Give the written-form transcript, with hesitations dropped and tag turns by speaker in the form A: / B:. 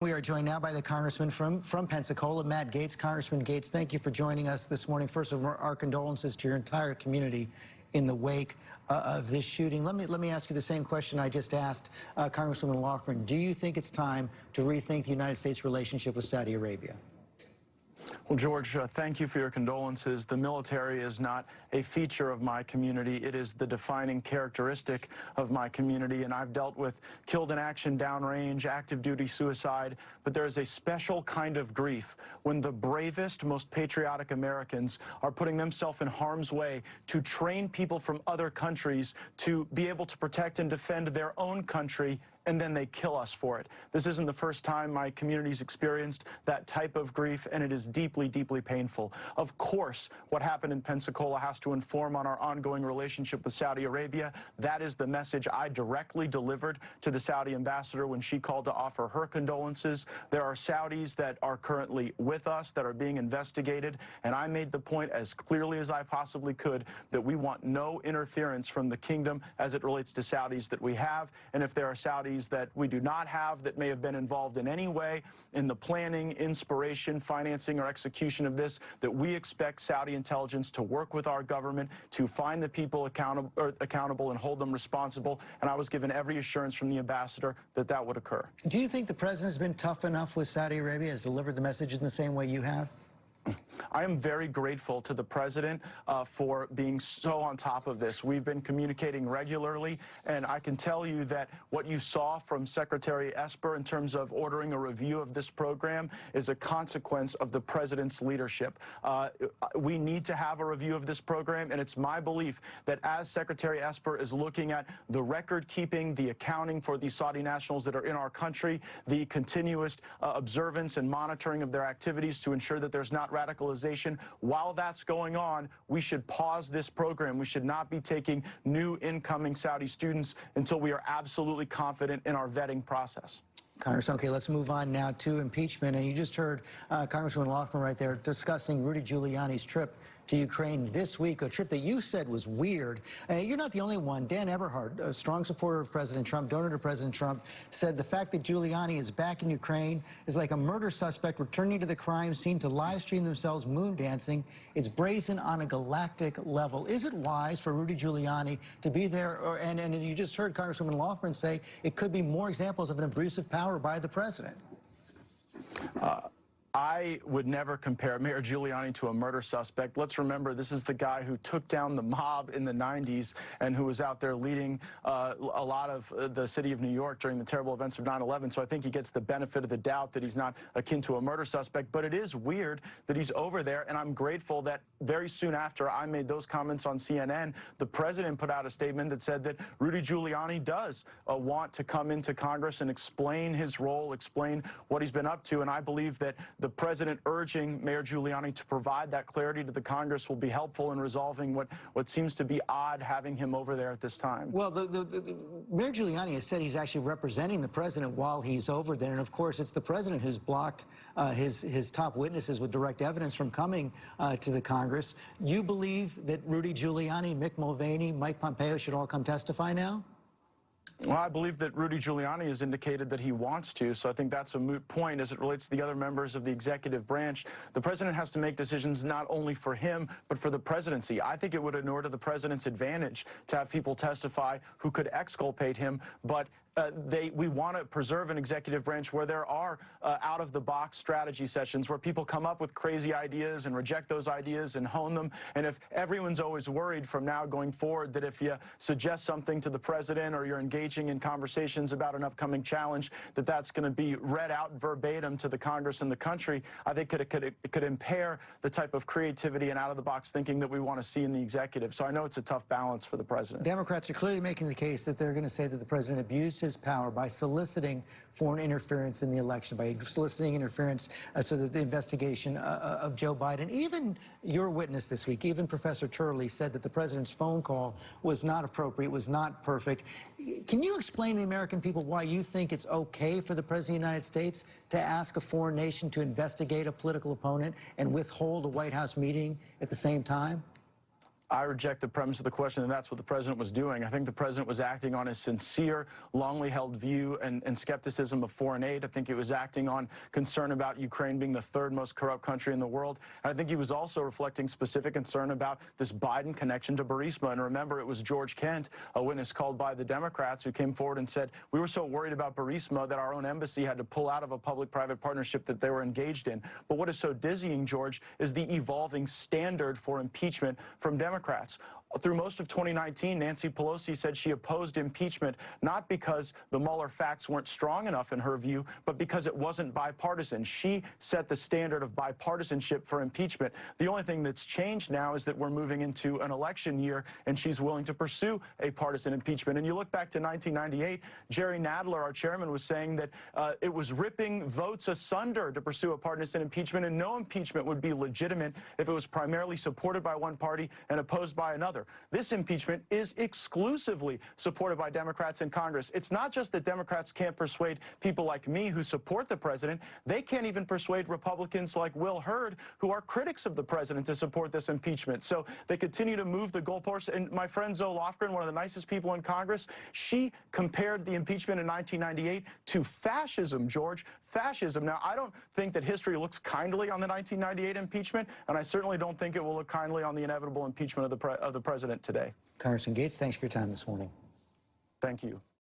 A: We are joined now by the congressman from Pensacola, Matt Gaetz. Congressman Gaetz, thank you for joining us this morning. First of all, our condolences to your entire community in the wake of this shooting. Let me ask you the same question I just asked Congresswoman Loughran. Do you think it's time to rethink the United States' relationship with Saudi Arabia?
B: Well, George, thank you for your condolences. The military is not a feature of my community. It is the defining characteristic of my community, and I've dealt with killed in action, downrange, active duty suicide, but there is a special kind of grief when the bravest, most patriotic Americans are putting themselves in harm's way to train people from other countries to be able to protect and defend their own country, and then they kill us for it. This isn't the first time my community's experienced that type of grief, and it is deeply, deeply painful. Of course, what happened in Pensacola has to inform on our ongoing relationship with Saudi Arabia. That is the message I directly delivered to the Saudi ambassador when she called to offer her condolences. There are Saudis that are currently with us that are being investigated, and I made the point as clearly as I possibly could that we want no interference from the kingdom as it relates to Saudis that we have, and if there are Saudis that we do not have that may have been involved in any way in the planning, inspiration, financing, or execution of this, that we expect Saudi intelligence to work with our government to find the people accountable and hold them responsible. And I was given every assurance from the ambassador that that would occur.
A: Do you think the president's been tough enough with Saudi Arabia, has delivered the message in the same way you have?
B: I am very grateful to the president for being so on top of this. We've been communicating regularly, and I can tell you that what you saw from Secretary Esper in terms of ordering a review of this program is a consequence of the president's leadership. We need to have a review of this program, and it's my belief that as Secretary Esper is looking at the record keeping, the accounting for these Saudi nationals that are in our country, the continuous observance and monitoring of their activities to ensure that there's not radicalization. While that's going on, we should pause this program. We should not be taking new incoming Saudi students until we are absolutely confident in our vetting process.
A: Congress, okay, let's move on now to impeachment. And you just heard Congresswoman Loughran right there discussing Rudy Giuliani's trip to Ukraine this week, a trip that you said was weird. You're not the only one. Dan Eberhard, a strong supporter of President Trump, donor to President Trump, said the fact that Giuliani is back in Ukraine is like a murder suspect returning to the crime scene to live stream themselves moon dancing. It's brazen on a galactic level. Is it wise for Rudy Giuliani to be there? And you just heard Congresswoman Loughran say it could be more examples of an abusive power by the president.
B: I would never compare Mayor Giuliani to a murder suspect. Let's remember, this is the guy who took down the mob in the 90s and who was out there leading a lot of the city of New York during the terrible events of 9/11. So I think he gets the benefit of the doubt that he's not akin to a murder suspect. But it is weird that he's over there, and I'm grateful that very soon after I made those comments on CNN, the president put out a statement that said that Rudy Giuliani does want to come into Congress and explain his role, explain what he's been up to, and I believe that the president urging Mayor Giuliani to provide that clarity to the Congress will be helpful in resolving what seems to be odd having him over there at this time.
A: Well, Mayor Giuliani has said he's actually representing the president while he's over there, and of course it's the president who's blocked his top witnesses with direct evidence from coming to the Congress. You believe that Rudy Giuliani, Mick Mulvaney, Mike Pompeo should all come testify now?
B: Well, I believe that Rudy Giuliani has indicated that he wants to, so I think that's a moot point as it relates to the other members of the executive branch. The president has to make decisions not only for him, but for the presidency. I think it would inure to the president's advantage to have people testify who could exculpate him, but we want to preserve an executive branch where there are out-of-the-box strategy sessions where people come up with crazy ideas and reject those ideas and hone them. And if everyone's always worried from now going forward that if you suggest something to the president or you're engaging in conversations about an upcoming challenge, that that's going to be read out verbatim to the Congress and the country, I think it could impair the type of creativity and out-of-the-box thinking that we want to see in the executive. So I know it's a tough balance for the president.
A: Democrats are clearly making the case that they're going to say that the president abused his power by soliciting foreign interference in the election, by soliciting interference so that the investigation of Joe Biden. Even your witness this week, even Professor Turley, said that the president's phone call was not appropriate, was not perfect. Can you explain to the American people why you think it's okay for the President of the United States to ask a foreign nation to investigate a political opponent and withhold a White House meeting at the same time?
B: I reject the premise of the question, and that's what the president was doing. I think the president was acting on his sincere, longly held view and skepticism of foreign aid. I think he was acting on concern about Ukraine being the third most corrupt country in the world. And I think he was also reflecting specific concern about this Biden connection to Burisma. And remember, it was George Kent, a witness called by the Democrats, who came forward and said, we were so worried about Burisma that our own embassy had to pull out of a public-private partnership that they were engaged in. But what is so dizzying, George, is the evolving standard for impeachment from Democrats. Through most of 2019, Nancy Pelosi said she opposed impeachment, not because the Mueller facts weren't strong enough in her view, but because it wasn't bipartisan. She set the standard of bipartisanship for impeachment. The only thing that's changed now is that we're moving into an election year, and she's willing to pursue a partisan impeachment. And you look back to 1998, Jerry Nadler, our chairman, was saying that it was ripping votes asunder to pursue a partisan impeachment, and no impeachment would be legitimate if it was primarily supported by one party and opposed by another. This impeachment is exclusively supported by Democrats in Congress. It's not just that Democrats can't persuade people like me who support the president. They can't even persuade Republicans like Will Hurd, who are critics of the president, to support this impeachment. So they continue to move the goalposts. And my friend Zoe Lofgren, one of the nicest people in Congress, she compared the impeachment in 1998 to fascism, George. Fascism. Now, I don't think that history looks kindly on the 1998 impeachment, and I certainly don't think it will look kindly on the inevitable impeachment of the president today.
A: Congressman Gaetz, thanks for your time this morning.
B: Thank you.